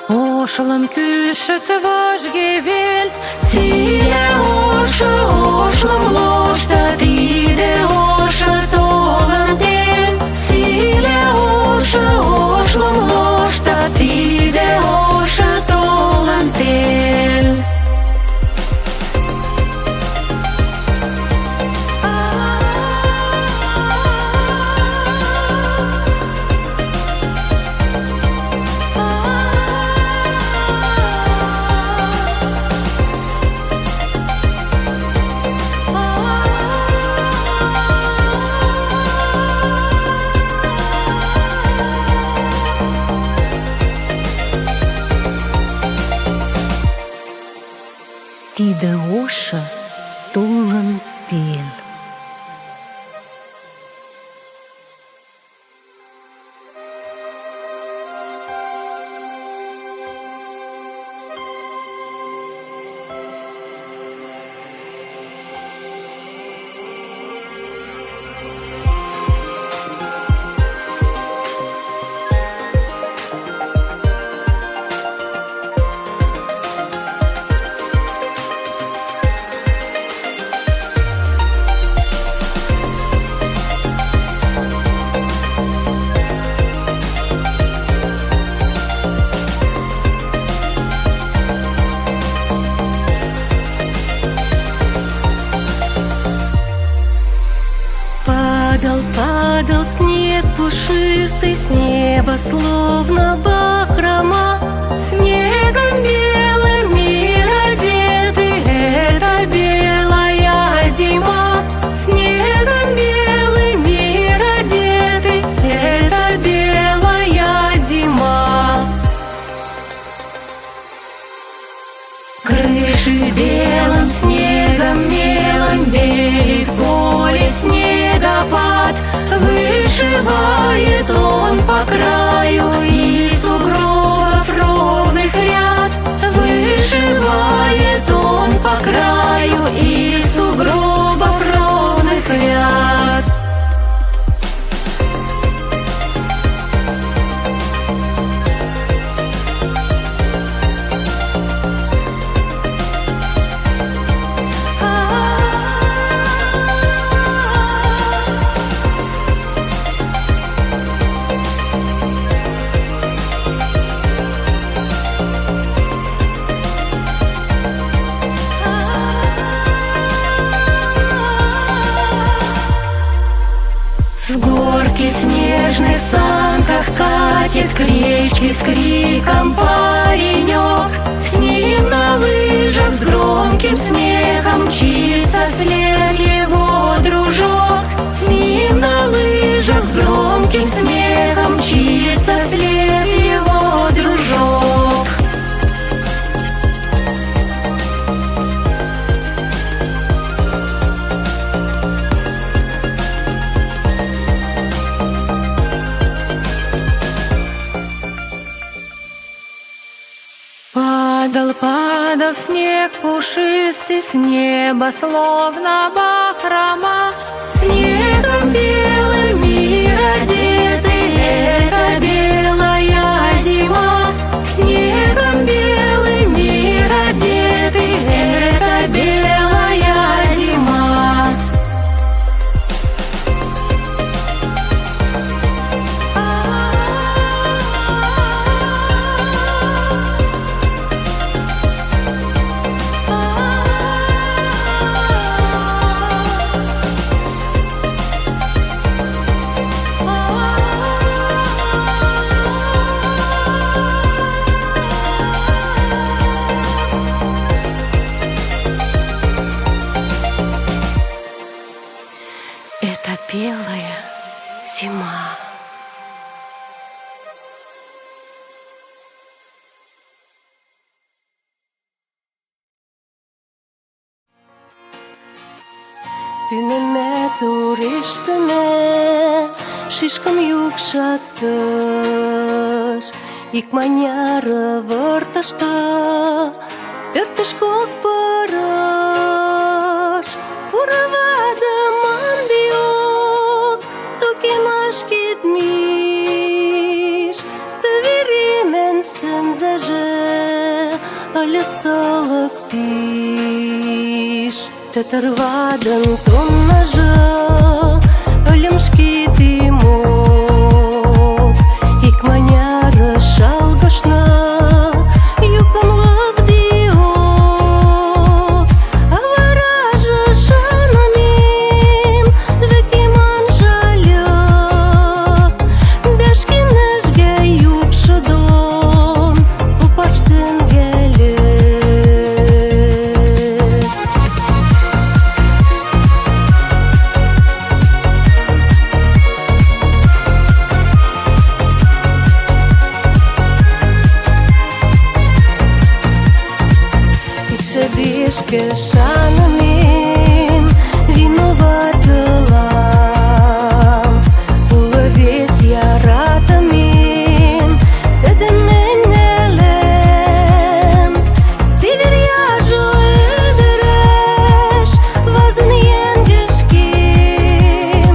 Oşlum küşet vazgevel, Sile oşu oşlum loşta, Dide oşu tolan del. Sile oşu oşlum loşta, Dide oşu tolan del. Tide oša tolen del. Падал снег пушистый с неба, словно бахрома. Снегом белым мир одетый, это белая зима. Снегом белым мир одетый, это белая зима. Крыши белым снегом мелом белит поле снегопад. Вышивает он по краю из сугробов ровных ряд. Вышивает он по краю из сугробов ровных ряд. С горки снежных санках катит к речке с криком паренек. С ним на лыжах с громким смехом мчится вслед его дружок. С ним на лыжах с громким смехом мчится вслед его дружок. Падал снег пушистый с неба, словно бахрома. Снегом белым мир одетый, это белая зима. Снегом белым мир одетый, это белая зима. Это белая зима. Tüneme turistine, шишкам yukşaktış. İlk manyarı vırtışta, tırtış kok barış. Uravada mandi yok, tokimaş gitmiş. Tavirimen sen zaje, alisalık piş. Татарвадан тоннажа, өлімшкі тимот. Икманяра шалгашна, юкамлық диот. Аваража шанамим, векиман жаля. Дашкинашге юкшудон, упаштын геле. Шедишке шанамин виноватылам, уловись яратамин дедеменелем. Тивер яжу ыдыреш вазын енгешким,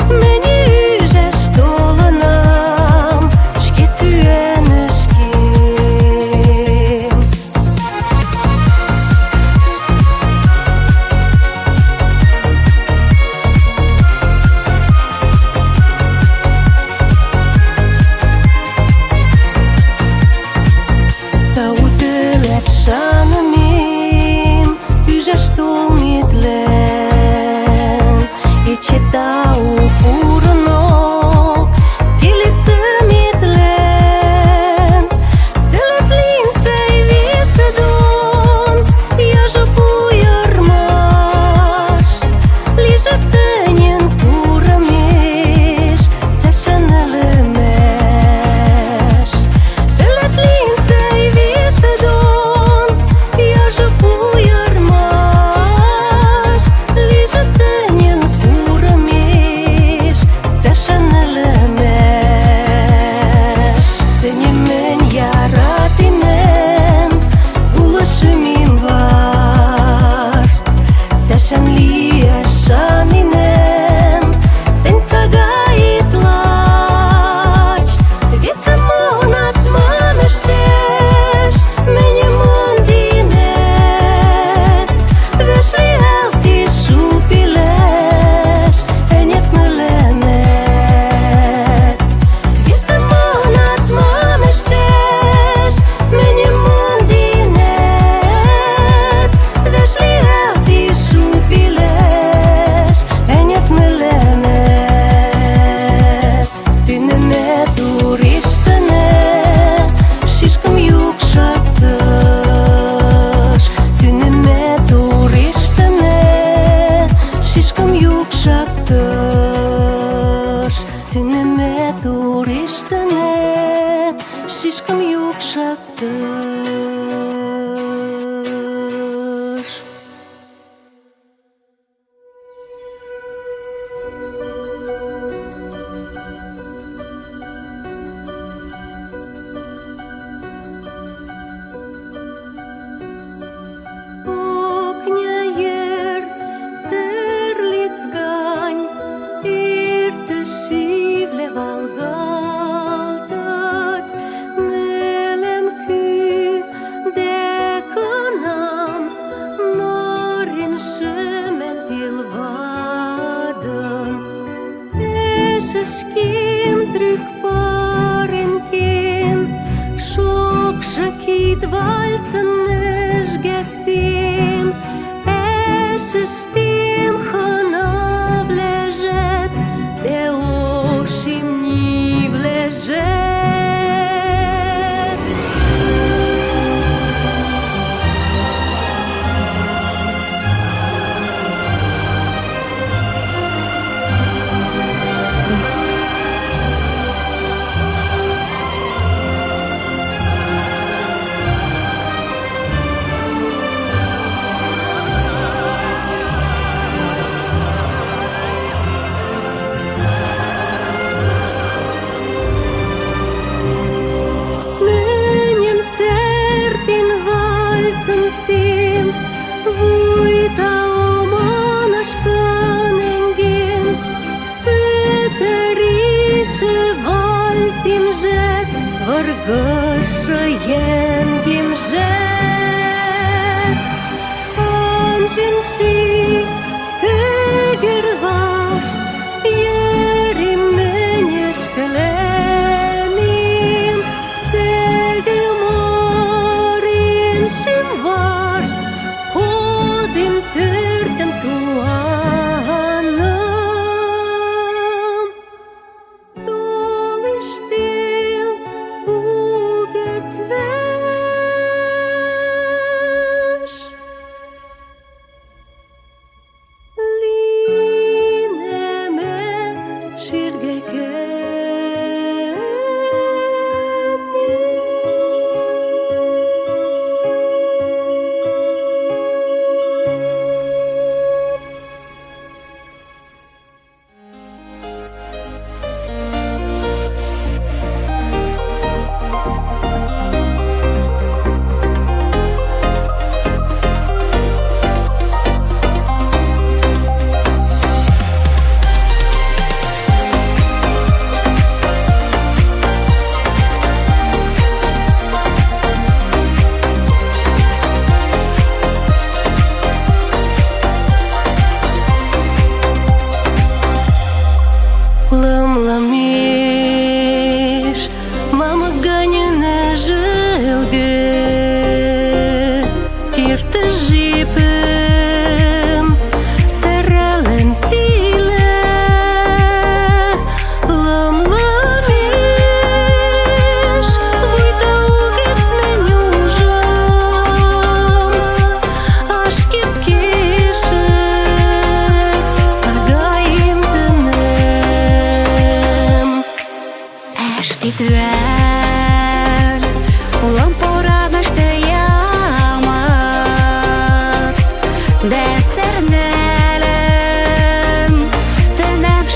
мені үжеш толынам шке сүйенішким. Шанамим үжеш толмитлен, ичетау пурно келесімитлен. Делетлин сей висыдон, яжы пуйырмаш, лиже тенен турамеш, цешенелемеш. Делетлин сей висыдон, яжы пуйырмаш, лиже тенен турамеш, цешенелемеш. Тенемен яратинен, улышымин вашт, цешен лиешанинен, тен сагайтлач. Весемон атмамештеш, мене мондинет, вешли элти шупилеш, энет мелемет. Весемон атмамештеш, мене мондинет, вешли элти шупилеш, энет мелемет. Тинеме туриштене, шишкам юкшактыш. Тинеме туриштене, шишкам юкшактыш. Тинеме туриштене, шишкам юкшактыш. Окняер терлицгань, иртышивле валгалтат, мелем кü деканам, марин шемен тилвадын. Эшешким трюк паренкин, шокшакит вальсын нежгесим. Эшештим хана влежет, де ошим не влежет. Менем серпин вальсын сим, вуйта оманашканенген. Петерише вальсим жет, варгаша енгим жет. Анжинши тегер вашт, ерим менешкеленим. Тегер мориншим вашт, ходим пертем туаным. Толыштил угец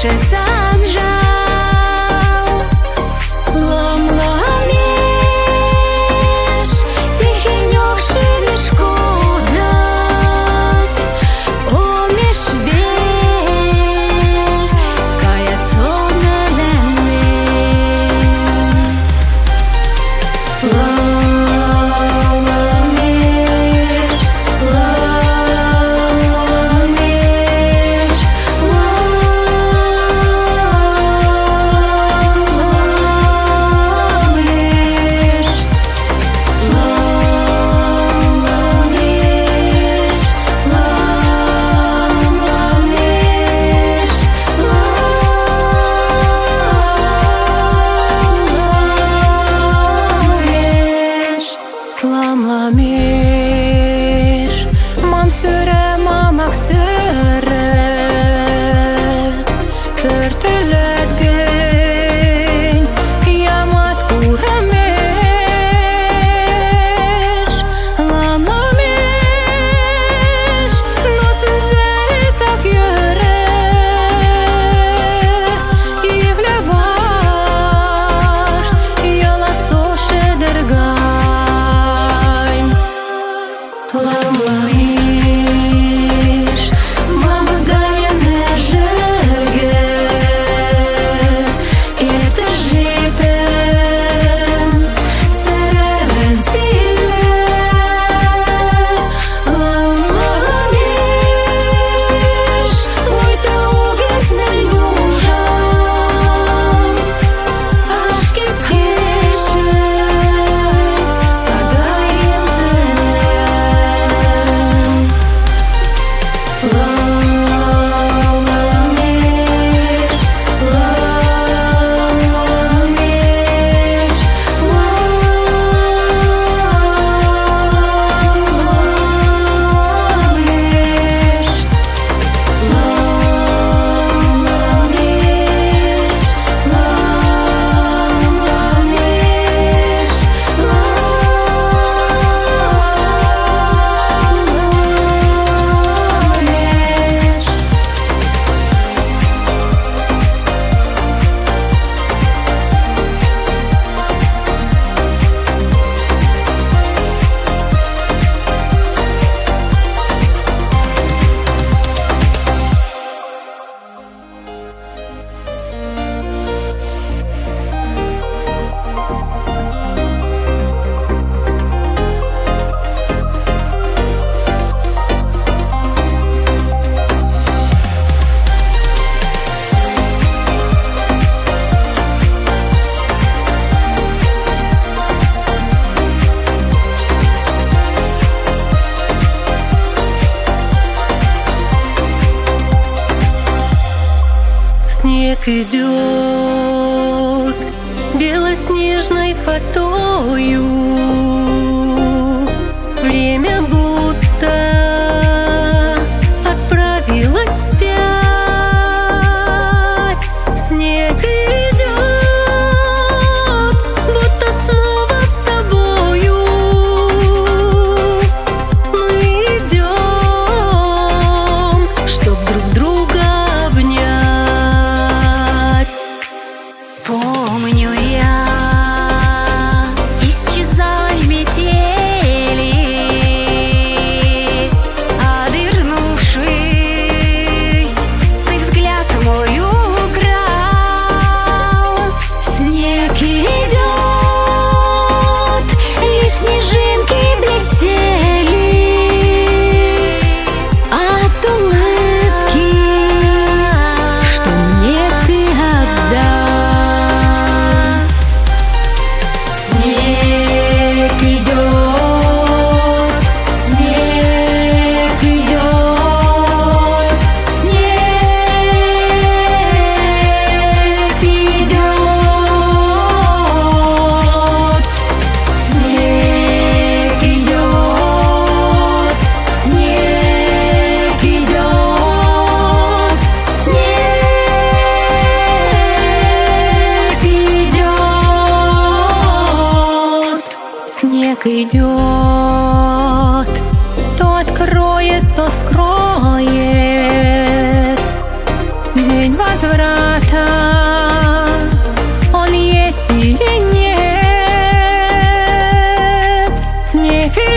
дышится от жал. Ламламеш, тихенек шибешко дать, омеш вель, каят соннеленный. Ламламеш, ламламеш, ламламеш, мам сөре, мамак сөре, көртілеген ямат күремеш. Ламламеш, носын зетак йөре, евлеваш, яла сошедергай. Ламламеш, мама гаене жерге, это жипен, серебен тиле. Ламламеш, ой ты угесме южам, ашки пешет, сагаем тенем. Ламламеш, ламламеш, ламламеш, ламламеш, ламламеш. Снег идет белоснежной фатою, время будто отправилось вспять. Снег идет, будто снова с тобою мы идем, чтоб друг друга обнять. Помню я исчезающий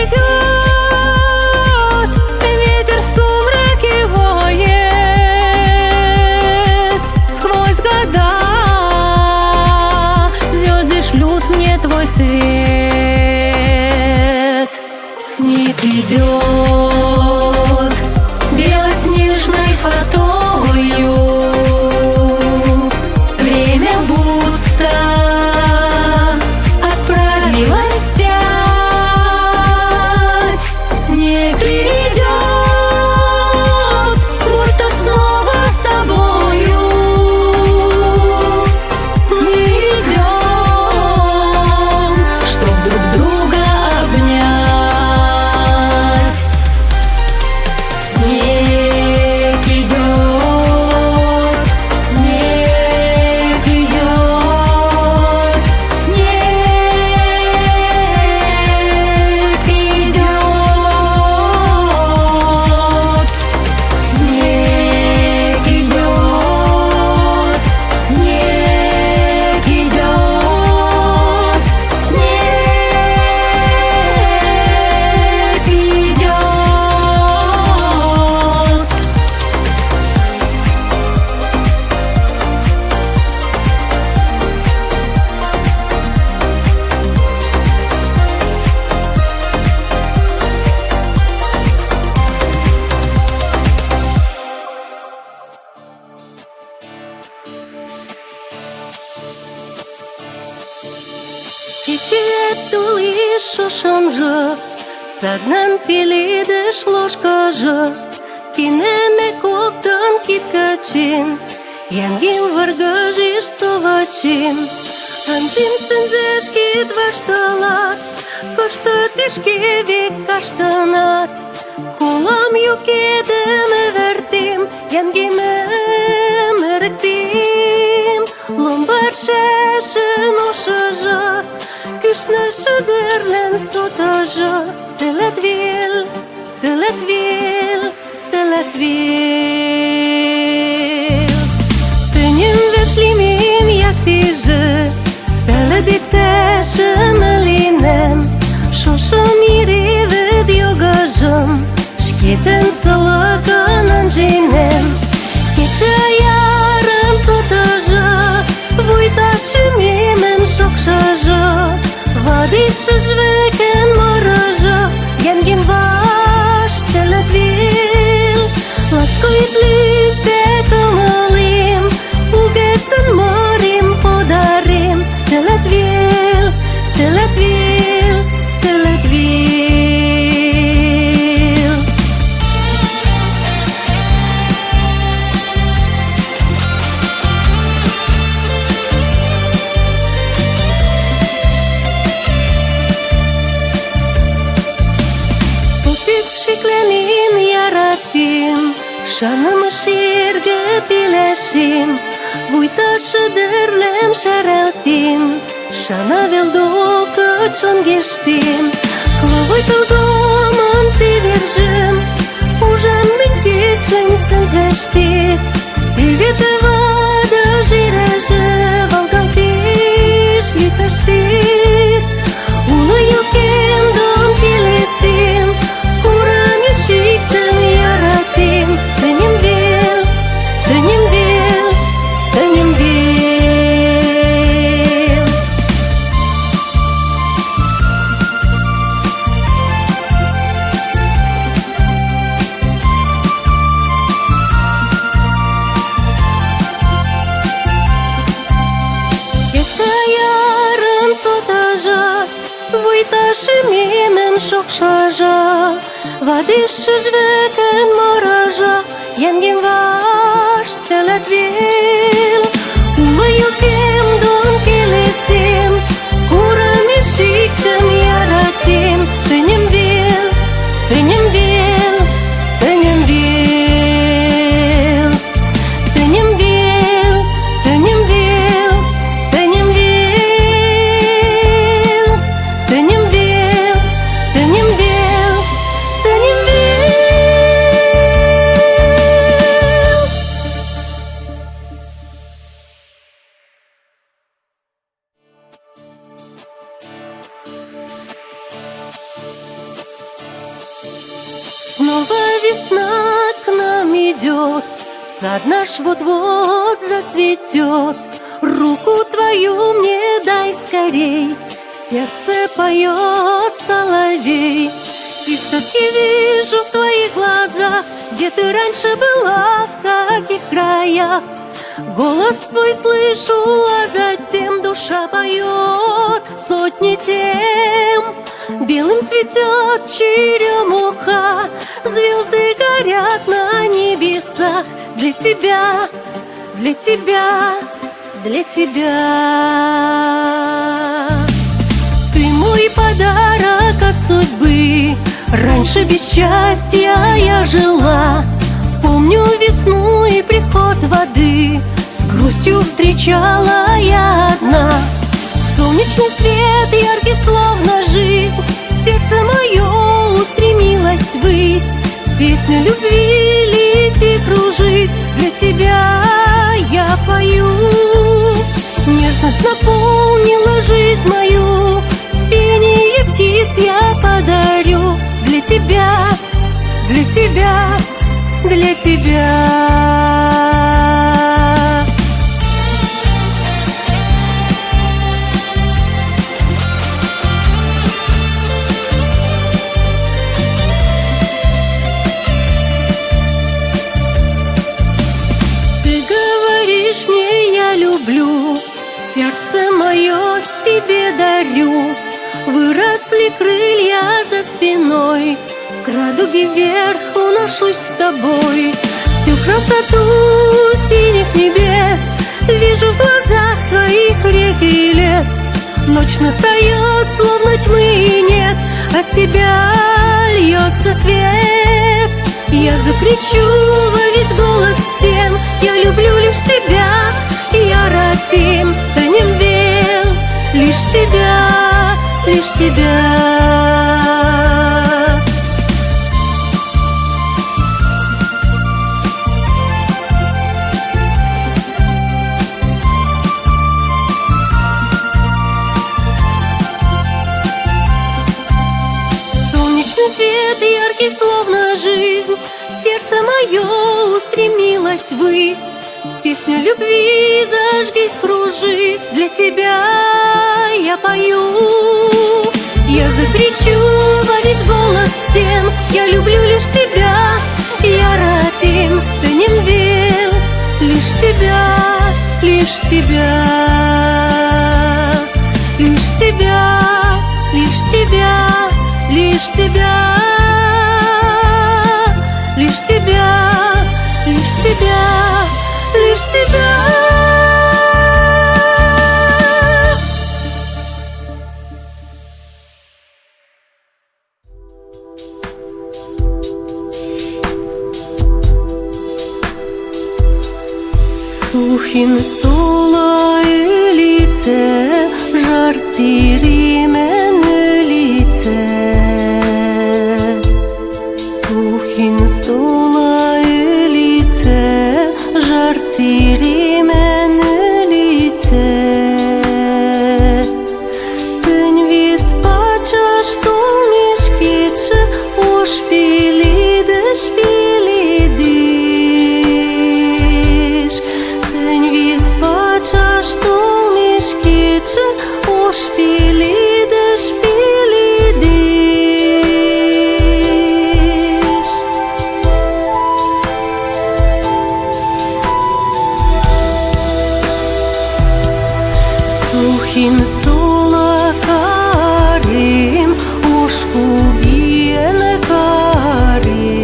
идет, ветер в сумраке воет. Сквозь года звезды шлют мне твой свет. Снег идет белоснежной фатою, время будто отправилось вспять. Снег идет, будто снова с тобою мы идем, чтоб друг друга обнять. Снег идет, снег идет, снег идет, снег идет, снег идет, снег идет. Кечет тулиш шошымжы, саднан пеледыш ложкажы, кинеме коктын киткачин, янгин варгыжиш совачин. Анжин сынзеш кит вашталат, кышты тишке век каштанат. Колам юкедеме вертим, янгиме меректим. Ломбар шешен ошыжы, кüşne şıdırlen sotajı. Teletvil, teletvil, teletvil. Тынем вешлимим як тижы, теледице шымылинем. Шошым иревет йогажым, шкетен сылыканын жинем. Кече ярым сотажы, вуйта шумимен шокшажы. Вадишы жвекен морожы, янгин ваш телетвил. Ласкует лите кылмылым, угецен морим подарим. Телетвил, телетвил, телетвил. Şiklenin yarattım, şanımı şirge bileşim. Vuyta şıdırlem şereltim, şana veldo kaçon geçtim. Klavay tılgımın sivirjim, ужам мен кечен сензешти. Привет вада жиреже, валгалтиш лицешти. Улы юкен дом келесим, шиктым яратым. Тынем вел, тынем вел, тынем вел. Кече ярым сотажа, вуйта шумимен шокшажа. Вадишы жвекен морожа, янгин ваш телетвил. Улы юкем дон келесим, курами шиктым яратым. Тынем вел, тынем вел, тынем вел. Тынем вел, тынем вел, тынем вел. Тынем вел, тынем вел. Снова весна к нам идет, сад наш вот-вот зацветет. Руку твою мне дай скорей, в сердце поет соловей. Истоки вижу в твоих глазах, где ты раньше была, в каких краях. Голос твой слышу, а затем душа поет сотни тем. Белым цветет черемуха, звезды горят на небесах. Для тебя, для тебя, для тебя. Ты мой подарок от судьбы. Раньше без счастья я жила. Помню весну и приход воды, с грустью встречала я одна. Солнечный свет, яркий словно жизнь, сердце мое устремилось ввысь. Песню любви лети, кружись, для тебя я пою. Нежность наполнила жизнь мою, пение птиц я подарю. Для тебя, для тебя, для тебя. Ты говоришь мне, я люблю, сердце мое тебе дарю. Выросли крылья за спиной, к радуге вверх уношусь с тобой. Всю красоту синих небес вижу в глазах твоих, реки и лес. Ночь настает, словно тьмы нет, от тебя льется свет. Я закричу во весь голос всем, я люблю лишь тебя, я Рахим, Танемвел, лишь тебя, лишь тебя. Солнечный свет, яркий словно жизнь, сердце мое устремилось ввысь. Песню любви зажгись, кружись, для тебя я пою. Я закричу во весь голос всем, я люблю лишь тебя, я Рахим, Танемвел, лишь тебя, лишь тебя, лишь тебя, лишь тебя, лишь тебя, лишь тебя, лишь тебя, лишь тебя. Сухин сола лице, жар сиримен лице. Сухин сола лице, жар сиримен лице. Тынь виспача, что мешкиче, уж пилидыш, пилидыш. Тынь виспача, что мешкиче, уж пилидыш, пилидыш. Сухин сола карим, уж кубиен карим.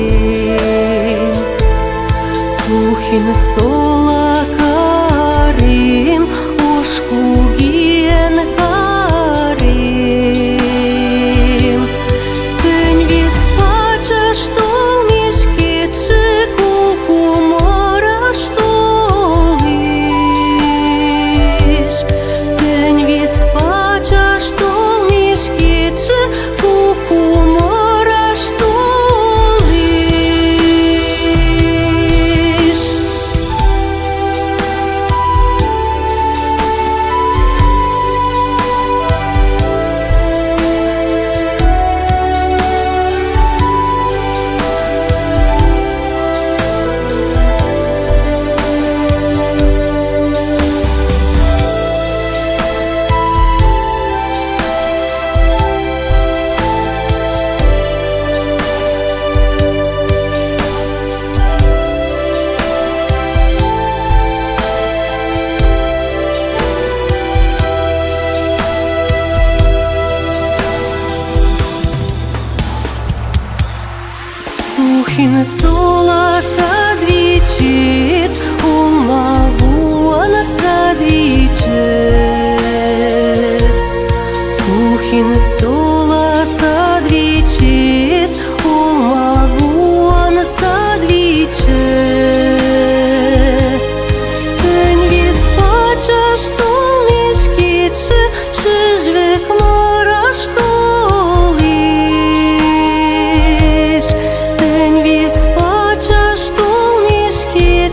Сухин сола карим, уж кубиен карим. Тынь виспача, что мешкиче, кукумора, что лишь. Тынь виспача, что мешкиче, кукумора, что лишь. Сухин сола садвичит, умагуана садвичит. Сухин сола садвичит, умагуана садвичит. Тень виспача, что мешкиче, шижвек мора, что лишь. Тень виспача, что мешкиче,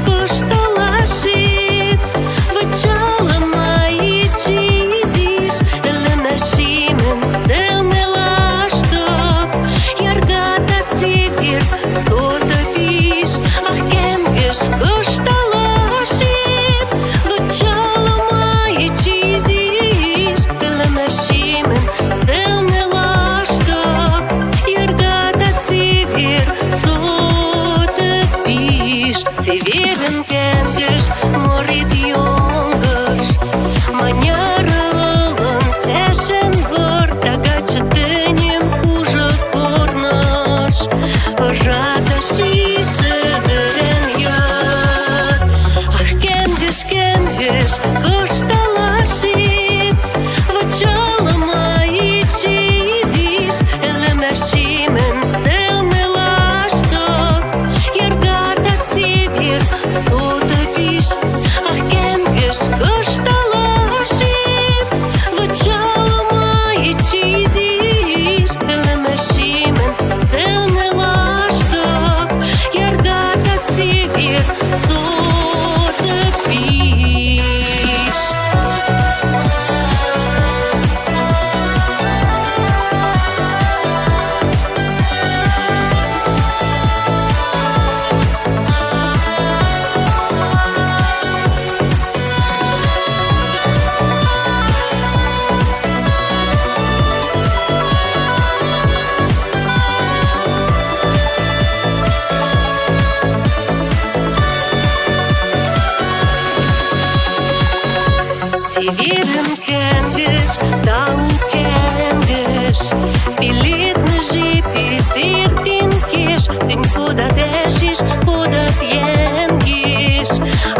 кушталашит, вычала мои чизиш, элемешимен селмелашток, яргата цифир сота пиш, ах кенгеш кушталашит, вычала мои чизиш, элемешимен селмелашток, яргата цифир сота пиш. Цифирен кенгеш морит йонгеш, манярылын тешен выртага чытынем кужы корныш, пожата шише дырен йод. Ах, кенгеш, кенгеш, кушталашит, вычала мои чизиш, элемешимен селмелашток, яргата цифир сота пиш. Ах, кенгеш, кушталашит, вычала мои чизиш, элемешимен селмелашток, яргата цифир сота пиш. Цифирен кенгеш, тау кенгеш, билетны жипи тыртин кеш, тын куда дешиш, куда тьенгеш.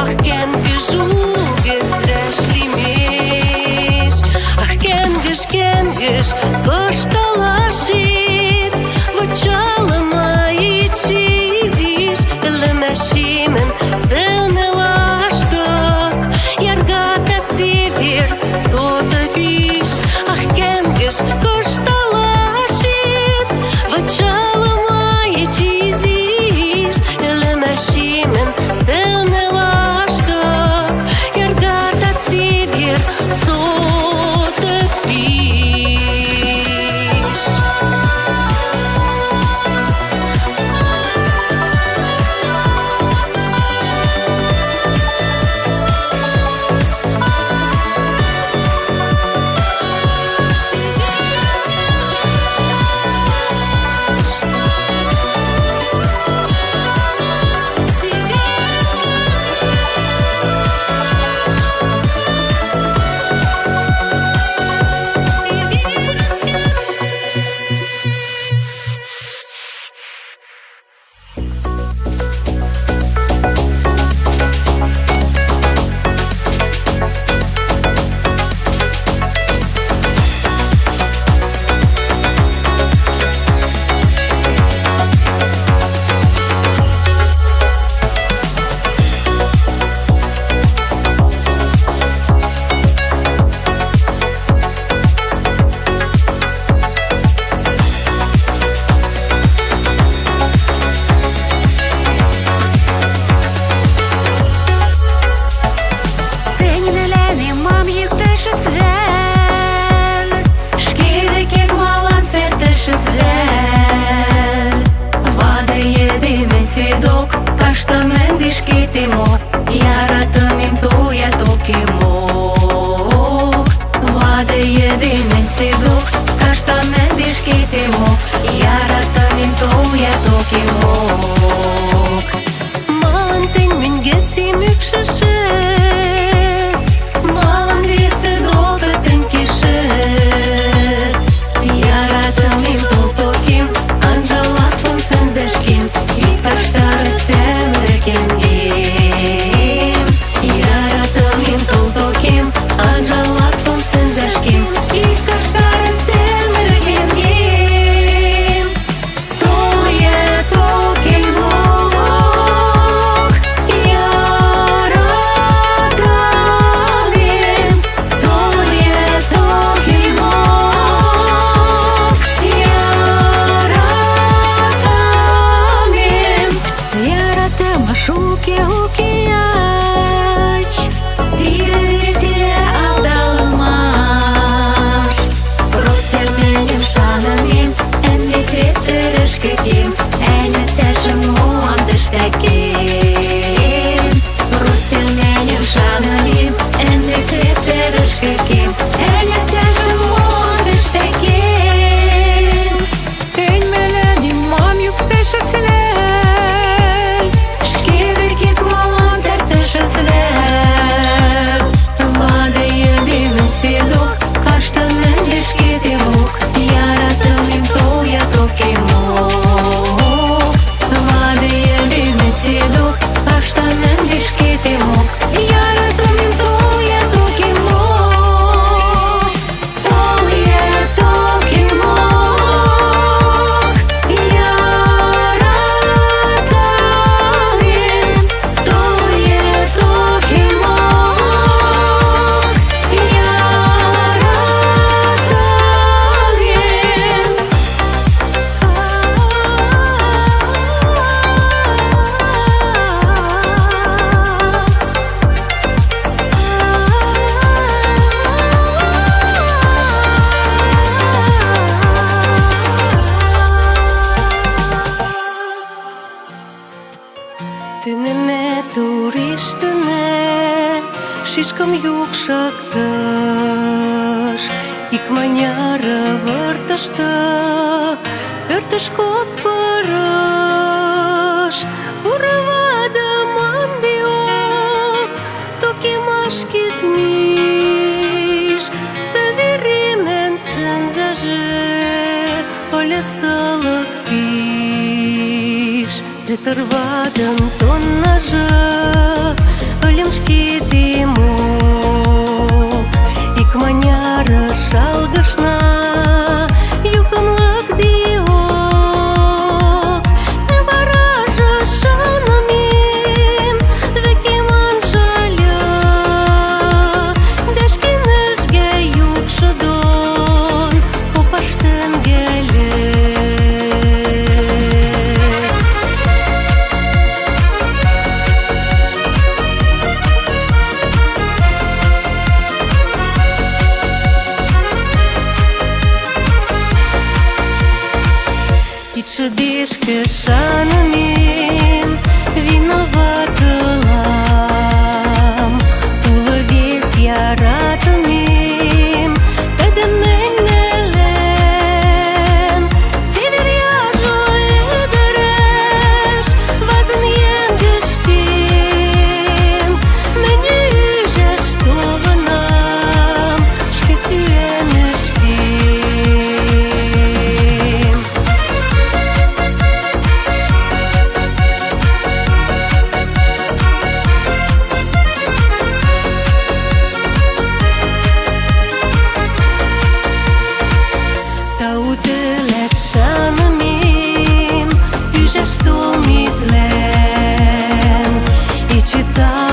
Ах, кенгеш угет зрешлимеш. Ах, кенгеш, кенгеш, кушталашит, вычала мои чизиш, элемешимен селмелашток, яргата цифир сота пиш. Ах, кенгеш, кушталашит, вычала мои чизиш, элемешимен селмелашток, яргата цифир сота пиш. Angelas con senzerskim, i kasztary selmergim. это машуки укияч, тирветиле алдалмар. Ростелменем шанамим, энди светтерешкетим, эне цешем муандыштаким. Ростелменем шанамим, энди светтерешкетим, эне цешем муандыштаким. Эн меленим мам юктешецле, Тüneme turistene, шишкам юкшакташ, икманяра варташта, перташ кот параш, уравада мандио, токи машкит ниш, да веримен сензаже, оле салак пиш. Тырвадан тоннажа, өлемшки тему, икманяра шалгашна, юханлак диок, ваража шанамим, векиман жаля, дешкинешге юкшадон, попаштен геле. Чудишки шанамим, виноватылам, уловись яратамим, кадененелем, тевер яжу эдереш, вазен енгешким, мене иже что нам, шкесюенешким. Таутылет шанамим, юже что митлен, и читал.